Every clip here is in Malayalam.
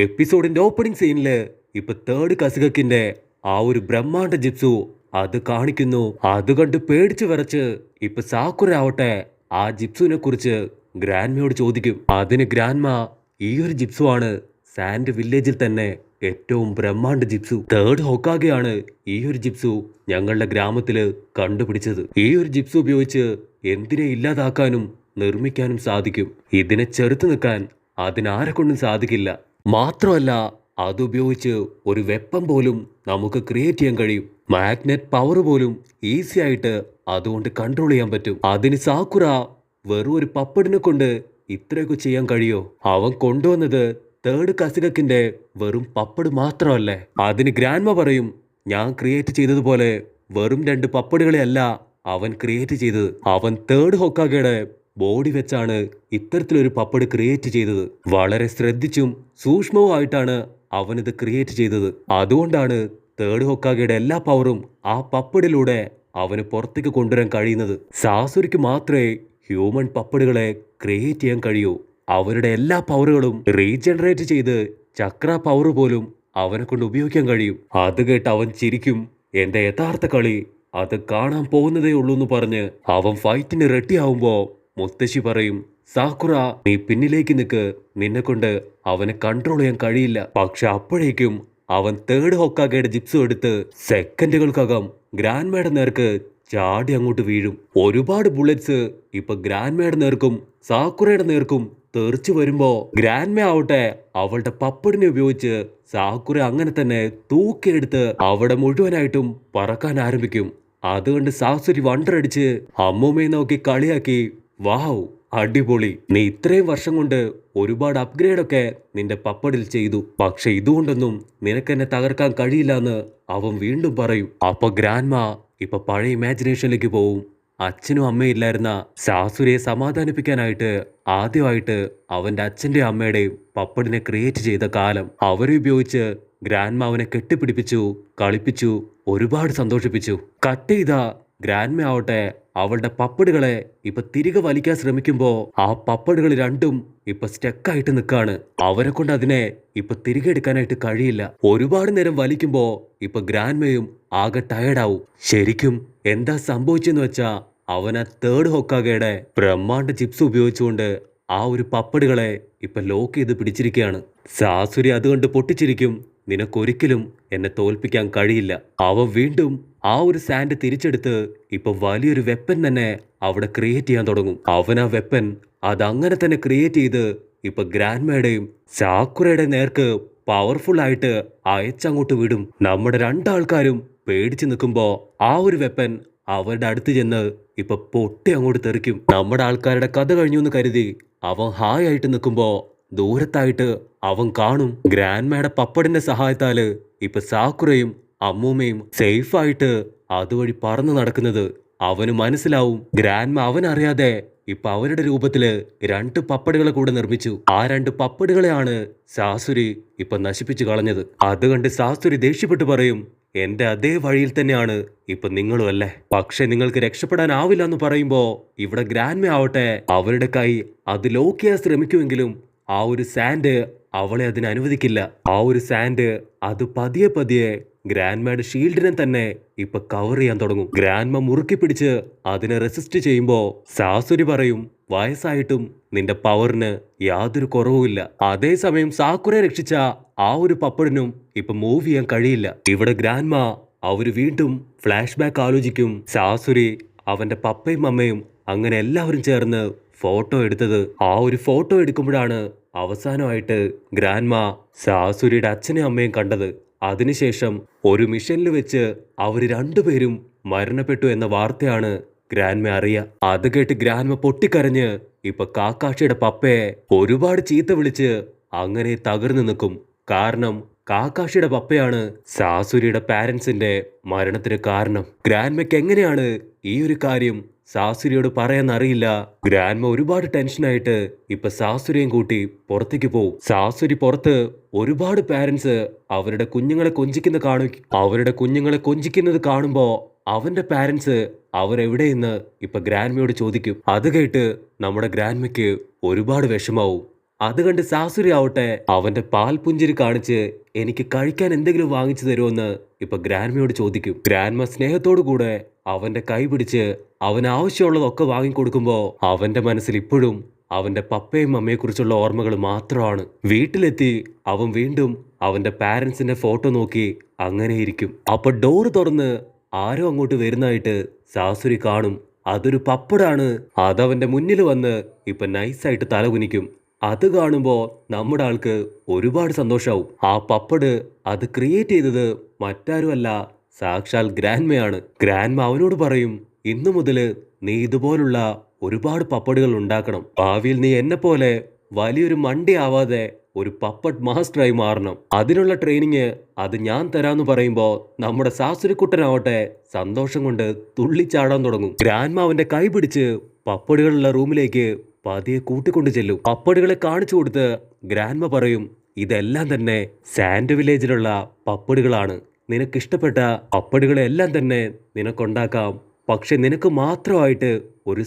എപ്പിസോഡിന്റെ ഓപ്പണിംഗ് സീനില് ഇപ്പൊ തേർഡ് കസുകക്കിന്റെ ആ ഒരു ബ്രഹ്മാണ്ഡ ജിപ്സു അത് കാണിക്കുന്നു. അത് കണ്ട് പേടിച്ചു വിറച്ച് ഇപ്പൊ സാക്കുറ ആവട്ടെ ആ ജിപ്സുവിനെ കുറിച്ച് ഗ്രാൻമയോട് ചോദിക്കും. അതിന് ഗ്രാൻമ ഈ ഒരു ജിപ്സു ആണ് സാൻഡ് വില്ലേജിൽ തന്നെ ഏറ്റവും ബ്രഹ്മാണ്ഡ ജിപ്സു. തേർഡ് ഹൊക്കാഗെയാണ് ഈ ഒരു ജിപ്സു ഞങ്ങളുടെ ഗ്രാമത്തില് കണ്ടുപിടിച്ചത്. ഈ ഒരു ജിപ്സു ഉപയോഗിച്ച് എന്തിനെ ഇല്ലാതാക്കാനും നിർമ്മിക്കാനും സാധിക്കും. ഇതിനെ ചെറുത്തു നിൽക്കാൻ അതിനാരെ കൊണ്ടും സാധിക്കില്ല. മാത്രമല്ല അതുപയോഗിച്ച് ഒരു വെപ്പൺ പോലും നമുക്ക് ക്രിയേറ്റ് ചെയ്യാൻ കഴിയും. മാഗ്നറ്റ് പവർ പോലും ഈസി ആയിട്ട് അതുകൊണ്ട് കൺട്രോൾ ചെയ്യാൻ പറ്റും. അതിന് സാക്കുറ വെറും ഒരു പപ്പടിനെ കൊണ്ട് ഇത്രയൊക്കെ ചെയ്യാൻ കഴിയോ? അവൻ കൊണ്ടുവന്നത് തേർഡ് കസികക്കിന്റെ വെറും പപ്പട് മാത്രമല്ലേ? അതിന് ഗ്രാൻമ പറയും, ഞാൻ ക്രിയേറ്റ് ചെയ്തതുപോലെ വെറും 2 പപ്പടുകളെ അല്ല അവൻ ക്രിയേറ്റ് ചെയ്തത്. അവൻ തേർഡ് ഹൊക്കാഗയുടെ ബോഡി വെച്ചാണ് ഇത്തരത്തിലൊരു പപ്പട് ക്രിയേറ്റ് ചെയ്തത്. വളരെ ശ്രദ്ധിച്ചും സൂക്ഷ്മവുമായിട്ടാണ് അവനിത് ക്രിയേറ്റ് ചെയ്തത്. അതുകൊണ്ടാണ് തേർഡ് ഹൊക്കാഗയുടെ എല്ലാ പവറും ആ പപ്പടിലൂടെ അവന് പുറത്തേക്ക് കൊണ്ടുവരാൻ കഴിയുന്നത്. സാസുരിക്ക് മാത്രമേ ഹ്യൂമൻ പപ്പടുകളെ ക്രിയേറ്റ് ചെയ്യാൻ കഴിയൂ. അവരുടെ എല്ലാ പവറുകളും റീജനറേറ്റ് ചെയ്ത് ചക്ര പവർ പോലും അവനെ കൊണ്ട് ഉപയോഗിക്കാൻ കഴിയും. അത് കേട്ട് അവൻ ചിരിക്കും. എന്റെ യഥാർത്ഥ കളി അത് കാണാൻ പോകുന്നതേ ഉള്ളൂ എന്ന് പറഞ്ഞ് അവൻ ഫൈറ്റിന് റെഡിയാവുമ്പോ മുത്തശ്ശി പറയും, സാക്കുറ നീ പിന്നിലേക്ക് നിൽക്ക്, നിന്നെ കൊണ്ട് അവനെ കൺട്രോൾ ചെയ്യാൻ കഴിയില്ല. പക്ഷെ അപ്പോഴേക്കും അവൻ തേർഡ് ഹൊക്കാഗയുടെ ജിപ്സു എടുത്ത് സെക്കൻഡുകൾക്കകം ഗ്രാൻമയുടെ നേർക്ക് ചാടി അങ്ങോട്ട് വീഴും. ഒരുപാട് ബുള്ളറ്റ്സ് ഇപ്പൊ ഗ്രാൻമയുടെ നേർക്കും സാക്കുറയുടെ നേർക്കും തെറിച്ചു വരുമ്പോ ഗ്രാൻമ ആവട്ടെ അവളുടെ പപ്പടിനെ ഉപയോഗിച്ച് സാക്കുറ അങ്ങനെ തന്നെ തൂക്കിയെടുത്ത് അവിടെ മുഴുവനായിട്ടും പറക്കാൻ ആരംഭിക്കും. അതുകൊണ്ട് സാസുരി വണ്ടറടിച്ച് അമ്മൂമ്മയെ നോക്കി കളിയാക്കി, വാവ് അടിപൊളി, നീ ഇത്രയും വർഷം കൊണ്ട് ഒരുപാട് അപ്ഗ്രേഡ് ഒക്കെ നിന്റെ പപ്പടിൽ ചെയ്തു, പക്ഷെ ഇതുകൊണ്ടൊന്നും നിനക്കെന്നെ തകർക്കാൻ കഴിയില്ല എന്ന് അവൻ വീണ്ടും പറയും. അപ്പൊ ഗ്രാൻമ ഇപ്പൊ പഴയ ഇമാജിനേഷനിലേക്ക് പോവും. അച്ഛനും അമ്മയും ഇല്ലായിരുന്ന സാസുരയെ സമാധാനിപ്പിക്കാനായിട്ട് ആദ്യമായിട്ട് അവന്റെ അച്ഛന്റെ അമ്മയുടെയും പപ്പടിനെ ക്രിയേറ്റ് ചെയ്ത കാലം അവരെ ഉപയോഗിച്ച് ഗ്രാൻമ അവനെ കെട്ടിപ്പിടിപ്പിച്ചു, കളിപ്പിച്ചു, ഒരുപാട് സന്തോഷിപ്പിച്ചു. കട്ട് ചെയ്ത ഗ്രാൻമ ആവട്ടെ അവളുടെ പപ്പടുകളെ ഇപ്പൊ തിരികെ വലിക്കാൻ ശ്രമിക്കുമ്പോ ആ പപ്പടുകൾ രണ്ടും ഇപ്പൊ സ്റ്റക്കായിട്ട് നിൽക്കാണ്. അവരെ കൊണ്ട് അതിനെ ഇപ്പൊ തിരികെ എടുക്കാനായിട്ട് കഴിയില്ല. ഒരുപാട് നേരം വലിക്കുമ്പോ ഇപ്പൊ ഗ്രാൻമയും ആകെ ടയർഡാവും. ശരിക്കും എന്താ സംഭവിച്ചെന്ന് വെച്ചാ അവൻ ആ തേർഡ് ഹൊക്കാഗയുടെ ബ്രഹ്മാണ്ഡ ചിപ്സ് ഉപയോഗിച്ചുകൊണ്ട് ആ ഒരു പപ്പടുകളെ ഇപ്പൊ ലോക്ക് ചെയ്ത് പിടിച്ചിരിക്കുകയാണ്. സാസുരി അതുകൊണ്ട് പൊട്ടിച്ചിരിക്കും, നിനക്കൊരിക്കലും എന്നെ തോൽപ്പിക്കാൻ കഴിയില്ല. അവൻ വീണ്ടും ആ ഒരു സാൻഡ് തിരിച്ചെടുത്ത് ഇപ്പൊ വലിയൊരു വെപ്പൻ തന്നെ അവിടെ ക്രിയേറ്റ് ചെയ്യാൻ തുടങ്ങും. അവൻ ആ വെപ്പൻ അതങ്ങനെ തന്നെ ക്രിയേറ്റ് ചെയ്ത് ഇപ്പൊ ഗ്രാൻമയുടെയും സാക്കുറയുടെ നേർക്ക് പവർഫുൾ ആയിട്ട് അയച്ചങ്ങോട്ട് വിടും. നമ്മുടെ രണ്ടാൾക്കാരും പേടിച്ചു നിൽക്കുമ്പോ ആ ഒരു വെപ്പൻ അവരുടെ അടുത്ത് ചെന്ന് ഇപ്പൊ പൊട്ടി അങ്ങോട്ട് തെറിക്കും. നമ്മുടെ ആൾക്കാരുടെ കഥ കഴിഞ്ഞു എന്ന് കരുതി അവൻ ഹായ് ആയിട്ട് നിൽക്കുമ്പോ ദൂരത്തായിട്ട് അവൻ കാണും ഗ്രാൻമയുടെ പപ്പടിന്റെ സഹായത്താല് ഇപ്പൊ സാക്കുറയും അമ്മൂമ്മയും സേഫായിട്ട് അതുവഴി പറന്നു നടക്കുന്നത്. അവന് മനസ്സിലാവും ഗ്രാൻമ അവനറിയാതെ ഇപ്പൊ അവരുടെ രൂപത്തില് 2 പപ്പടുകളെ കൂടെ നിർമ്മിച്ചു. ആ 2 പപ്പടുകളെയാണ് സാസുരി ഇപ്പൊ നശിപ്പിച്ചു കളഞ്ഞത്. അതുകൊണ്ട് സാസുരി ദേഷ്യപ്പെട്ടു പറയും, എന്റെ അതേ വഴിയിൽ തന്നെയാണ് ഇപ്പൊ നിങ്ങളും അല്ലേ, പക്ഷെ നിങ്ങൾക്ക് രക്ഷപ്പെടാനാവില്ല എന്ന് പറയുമ്പോ ഇവിടെ ഗ്രാൻമ ആവട്ടെ അവരുടെ കൈ അത് ലോക്ക് ചെയ്യാൻ ശ്രമിക്കുമെങ്കിലും ആ ഒരു സാൻഡ് അവളെ അതിന് അനുവദിക്കില്ല. ആ ഒരു സാൻഡ് അത് പതിയെ പതിയെ ഗ്രാൻമയുടെ ഷീൽഡിനെ തന്നെ ഇപ്പൊ കവർ ചെയ്യാൻ തുടങ്ങും. ഗ്രാൻമ മുറുക്കി പിടിച്ച് അതിനെ റെസിസ്റ്റ് ചെയ്യുമ്പോ സാസുരി പറയും, വയസ്സായിട്ടും നിന്റെ പവറിന് യാതൊരു കുറവുമില്ല. അതേസമയം സാക്കുറെ രക്ഷിച്ച ആ ഒരു പപ്പടിനും ഇപ്പൊ മൂവ് ചെയ്യാൻ കഴിയില്ല. ഇവിടെ ഗ്രാൻമ അവര് വീണ്ടും ഫ്ലാഷ് ബാക്ക് ആലോചിക്കും. സാസുരി അവന്റെ പപ്പയും അമ്മയും അങ്ങനെ എല്ലാവരും ചേർന്ന് ഫോട്ടോ എടുത്തത്. ആ ഒരു ഫോട്ടോ എടുക്കുമ്പോഴാണ് അവസാനമായിട്ട് ഗ്രാൻമ സാസുരിയുടെ അച്ഛനെയും അമ്മയും കണ്ടത്. അതിനുശേഷം ഒരു മിഷനിൽ വെച്ച് അവര് രണ്ടുപേരും മരണപ്പെട്ടു എന്ന വാർത്തയാണ് ഗ്രാൻമ അറിയുക. അത് കേട്ട് ഗ്രാൻമ പൊട്ടിക്കരഞ്ഞ് ഇപ്പൊ കാക്കാഷിയുടെ പപ്പയെ ഒരുപാട് ചീത്ത വിളിച്ച് അങ്ങനെ തകർന്നു നിൽക്കും. കാരണം കാക്കാഷിയുടെ പപ്പയാണ് സാസുരിയുടെ പാരൻസിന്റെ മരണത്തിന് കാരണം. ഗ്രാൻമയ്ക്ക് എങ്ങനെയാണ് ഈ ഒരു കാര്യം സാസുരിയോട് പറയാന്നറിയില്ല. ഗ്രാൻമ ഒരുപാട് ടെൻഷനായിട്ട് ഇപ്പൊ സാസുരിയും കൂട്ടി പുറത്തേക്ക് പോവും. സാസുരി പുറത്ത് ഒരുപാട് പാരൻസ് അവരുടെ കുഞ്ഞുങ്ങളെ കൊഞ്ചിക്കുന്നത് കാണുമ്പോ അവന്റെ പാരൻസ് അവരെവിടെയെന്ന് ഇപ്പൊ ഗ്രാൻമയോട് ചോദിക്കും. അത് കേട്ട് നമ്മുടെ ഗ്രാൻമയ്ക്ക് ഒരുപാട് വിഷമാവും. അത് കണ്ട് സാസുരി ആവട്ടെ അവന്റെ പാൽ പുഞ്ചിരി കാണിച്ച് എനിക്ക് കഴിക്കാൻ എന്തെങ്കിലും വാങ്ങിച്ചു തരുമെന്ന് ഇപ്പൊ ഗ്രാൻമയോട് ചോദിക്കും. ഗ്രാൻമ സ്നേഹത്തോടു കൂടെ അവന്റെ കൈ പിടിച്ച് അവന് ആവശ്യമുള്ളതൊക്കെ വാങ്ങിക്കൊടുക്കുമ്പോ അവന്റെ മനസ്സിൽ ഇപ്പോഴും അവന്റെ പപ്പയും അമ്മയെക്കുറിച്ചുള്ള ഓർമ്മകൾ മാത്രമാണ്. വീട്ടിലെത്തി അവൻ വീണ്ടും അവന്റെ പാരന്റ്സിന്റെ ഫോട്ടോ നോക്കി അങ്ങനെയിരിക്കും. അപ്പൊ ഡോറ് തുറന്ന് ആരോ അങ്ങോട്ട് വരുന്നതായിട്ട് സാസുരി കാണും. അതൊരു പപ്പടാണ്. അതവന്റെ മുന്നിൽ വന്ന് ഇപ്പൊ നൈസായിട്ട് തലകുനിക്കും. അത് കാണുമ്പോ നമ്മുടെ ആൾക്ക് ഒരുപാട് സന്തോഷാവും. ആ പപ്പട് അത് ക്രിയേറ്റ് ചെയ്തത് മറ്റാരുമല്ല, സാക്ഷാൽ ഗ്രാൻമയാണ്. ഗ്രാൻമ അവനോട് പറയും, ഇന്നു മുതല് നീ ഇതുപോലുള്ള ഒരുപാട് പപ്പടുകൾ ഉണ്ടാക്കണം. ഭാവിയിൽ നീ എന്നെ പോലെ വലിയൊരു മണ്ടി ആവാതെ ഒരു പപ്പട്ട് മാസ്റ്ററായി മാറണം. അതിനുള്ള ട്രെയിനിങ് അത് ഞാൻ തരാന്ന് പറയുമ്പോ നമ്മുടെ സാസുരിക്കുട്ടനാവട്ടെ സന്തോഷം കൊണ്ട് തുള്ളിച്ചാടാൻ തുടങ്ങും. ഗ്രാൻമ അവന്റെ കൈ പിടിച്ച് പപ്പടുകളുള്ള റൂമിലേക്ക് പതിയെ കൂട്ടിക്കൊണ്ടു ചെല്ലും. പപ്പടുകളെ കാണിച്ചു കൊടുത്ത് ഗ്രാൻമ പറയും, ഇതെല്ലാം തന്നെ സാൻഡ് വില്ലേജിലുള്ള പപ്പടുകളാണ്. നിനക്കിഷ്ടപ്പെട്ട പപ്പടുകളെല്ലാം തന്നെ നിനക്കുണ്ടാക്കാം. പക്ഷെ നിനക്ക് മാത്രമായിട്ട് ഒരു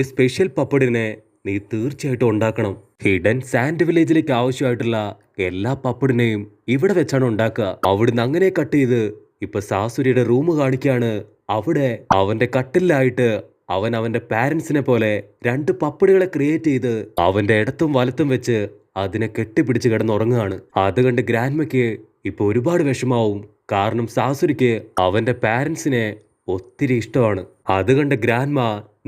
സ്പെഷ്യൽ പപ്പടിനെ നീ തീർച്ചയായിട്ടും ഉണ്ടാക്കണം. ഹിഡൻ സാൻഡ് വില്ലേജിലേക്ക് ആവശ്യമായിട്ടുള്ള എല്ലാ പപ്പടിനെയും ഇവിടെ വെച്ചാണ് ഉണ്ടാക്കുക. അവിടുന്ന് അങ്ങനെ കട്ട് ചെയ്ത് ഇപ്പൊ സാസുരിയുടെ റൂം കാണിക്കാണ്. അവിടെ അവന്റെ കട്ടിലായിട്ട് അവൻ അവന്റെ പാരന്റ്സിനെ പോലെ 2 പപ്പടികളെ ക്രിയേറ്റ് ചെയ്ത് അവന്റെ ഇടത്തും വലത്തും വെച്ച് അതിനെ കെട്ടിപ്പിടിച്ച് കിടന്നുറങ്ങുകയാണ്. അത് കണ്ട് ഗ്രാൻമയ്ക്ക് ഇപ്പൊ ഒരുപാട് വിഷമാവും. കാരണം സാസുരിക്ക് അവന്റെ പാരന്റ്സിനെ ഒത്തിരി ഇഷ്ടമാണ്. അത് കണ്ട് ഗ്രാൻമ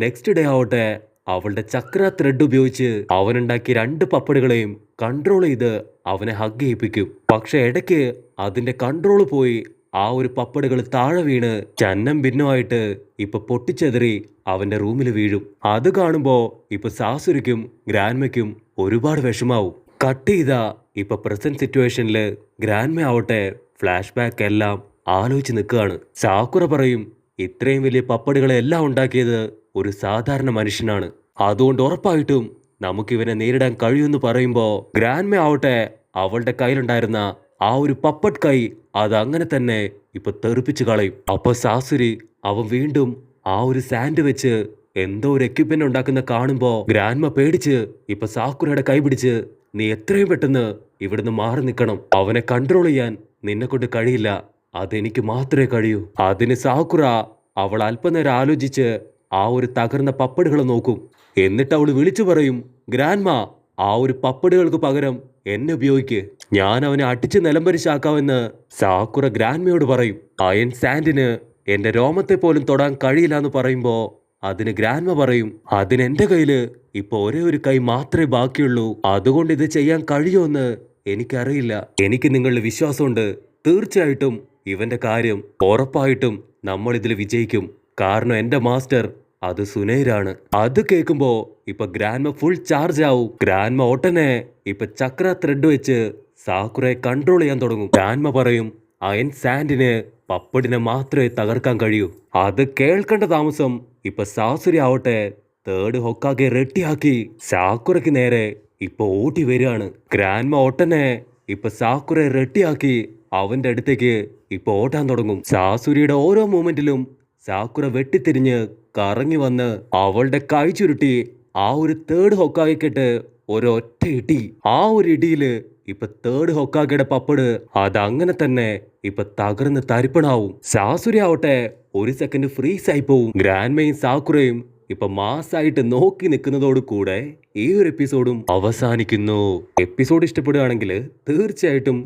നെക്സ്റ്റ് ഡേ ആവട്ടെ അവളുടെ ചക്ര ത്രെഡ് ഉപയോഗിച്ച് അവനുണ്ടാക്കിയ 2 പപ്പടുകളെയും കൺട്രോൾ ചെയ്ത് അവനെ ഹഗ് ചെയ്യിപ്പിക്കും. പക്ഷെ ഇടയ്ക്ക് അതിന്റെ കൺട്രോൾ പോയി ആ ഒരു പപ്പടുകൾ താഴെ വീണ് ചന്നം ഭിന്നമായിട്ട് ഇപ്പൊ പൊട്ടിച്ചെതറി അവന്റെ റൂമിൽ വീഴും. അത് കാണുമ്പോ ഇപ്പൊ സാസുരിക്കും ഗ്രാൻമയ്ക്കും ഒരുപാട് വിഷമാവും. കട്ട് ചെയ്ത ഇപ്പൊ പ്രസന്റ് സിറ്റുവേഷനില് ഗ്രാൻമ ആവട്ടെ ഫ്ലാഷ് ബാക്ക് എല്ലാം ആലോചിച്ച് നിൽക്കുകയാണ്. സാക്കുറ പറയും, ഇത്രയും വലിയ പപ്പടുകളെല്ലാം ഉണ്ടാക്കിയത് ഒരു സാധാരണ മനുഷ്യനാണ്. അതുകൊണ്ട് ഉറപ്പായിട്ടും നമുക്കിവനെ നേരിടാൻ കഴിയുമെന്ന് പറയുമ്പോ ഗ്രാൻമ ആവട്ടെ അവളുടെ കയ്യിലുണ്ടായിരുന്ന ആ ഒരു പപ്പട്ട് കൈ അത് അങ്ങനെ തന്നെ ഇപ്പൊ തെറിപ്പിച്ച് കളയും. അപ്പൊ സാസുരി അവൻ വീണ്ടും ആ ഒരു സാൻഡ് വെച്ച് എന്തോ ഒരു എക്യുപ്മെന്റ് ഉണ്ടാക്കുന്ന കാണുമ്പോ ഗ്രാൻമ പേടിച്ച് ഇപ്പൊ സാക്കുറയുടെ കൈ പിടിച്ച്, നീ എത്രയും പെട്ടെന്ന് ഇവിടുന്ന് മാറി നിൽക്കണം. അവനെ കൺട്രോൾ ചെയ്യാൻ നിന്നെ കൊണ്ട് കഴിയില്ല, അതെനിക്ക് മാത്രമേ കഴിയൂ. അതിന് സാക്കുറ അവൾ അല്പനേരം ആലോചിച്ച് ആ ഒരു തകർന്ന പപ്പടുകൾ നോക്കും. എന്നിട്ട് അവൾ വിളിച്ചു പറയും, ഗ്രാൻമ, ആ ഒരു പപ്പടുകൾക്ക് പകരം എന്നെ ഉപയോഗിക്ക്, ഞാൻ അവനെ അടിച്ച് നിലംപരിശാക്കാമെന്ന് സാക്കുറ ഗ്രാൻമയോട് പറയും. അയൺ സാൻഡിന് എന്റെ രോമത്തെ പോലും തൊടാൻ കഴിയില്ല എന്ന് പറയുമ്പോ അതിന് ഗ്രാൻമ പറയും, അതിന് എന്റെ കയ്യില് ഇപ്പൊ ഒരേ ഒരു കൈ മാത്രമേ ബാക്കിയുള്ളൂ, അതുകൊണ്ട് ഇത് ചെയ്യാൻ കഴിയുമെന്ന് എനിക്കറിയില്ല. എനിക്ക് നിങ്ങളുടെ വിശ്വാസമുണ്ട്. തീർച്ചയായിട്ടും ഇവന്റെ കാര്യം ഉറപ്പായിട്ടും നമ്മൾ ഇതിൽ വിജയിക്കും. കാരണം എന്റെ മാസ്റ്റർ അത് സുനൈരാണ്. അത് കേൾക്കുമ്പോ ഇപ്പൊ ഗ്രാൻമ ഫുൾ ചാർജ് ആവും. ഗ്രാൻമ ഒട്ടനെ ഇപ്പൊ ചക്ര ത്രെഡ് വെച്ച് സാക്കുറയെ കൺട്രോൾ ചെയ്യാൻ തുടങ്ങും. ഗ്രാൻമ പറയും, അയൺ സാൻഡിന് പപ്പടിനെ മാത്രമേ തകർക്കാൻ കഴിയൂ. അത് കേൾക്കേണ്ട താമസം ഇപ്പൊ സാസുരി ആവട്ടെ തേർഡ് ഹൊക്കാകെ റെഡിയാക്കി സാക്കുറയ്ക്ക് നേരെ ഇപ്പൊ ഓടി വരികയാണ്. ഗ്രാൻമ ഒട്ടനെ ഇപ്പൊ സാക്കുറയെ റെഡിയാക്കി അവന്റെ അടുത്തേക്ക് ഇപ്പൊ ഓടാൻ തുടങ്ങും. സാസുരിയുടെ ഓരോ മൂമെന്റിലും സാക്കുറ വെട്ടിത്തിരിഞ്ഞ് കറങ്ങി വന്ന് അവളുടെ കൈ ചുരുട്ടി ആ ഒരു തേർഡ് ഹൊക്കാഗയ്ക്കിട്ട് ഒരൊറ്റ ഇടി. ആ ഒരു ഇടിയില് ഇപ്പൊ തേർഡ് ഹൊക്കാഗയുടെ പപ്പട് അതങ്ങനെ തന്നെ ഇപ്പൊ തകർന്ന് തരിപ്പണാവും. സാസുരി ആവട്ടെ ഒരു സെക്കൻഡ് ഫ്രീസ് ആയി പോവും. ഗ്രാൻമയും സാക്കുറയും ഇപ്പൊ മാസായിട്ട് നോക്കി നിൽക്കുന്നതോട് കൂടെ ഈ ഒരു എപ്പിസോഡും അവസാനിക്കുന്നു. എപ്പിസോഡ് ഇഷ്ടപ്പെടുകയാണെങ്കിൽ തീർച്ചയായിട്ടും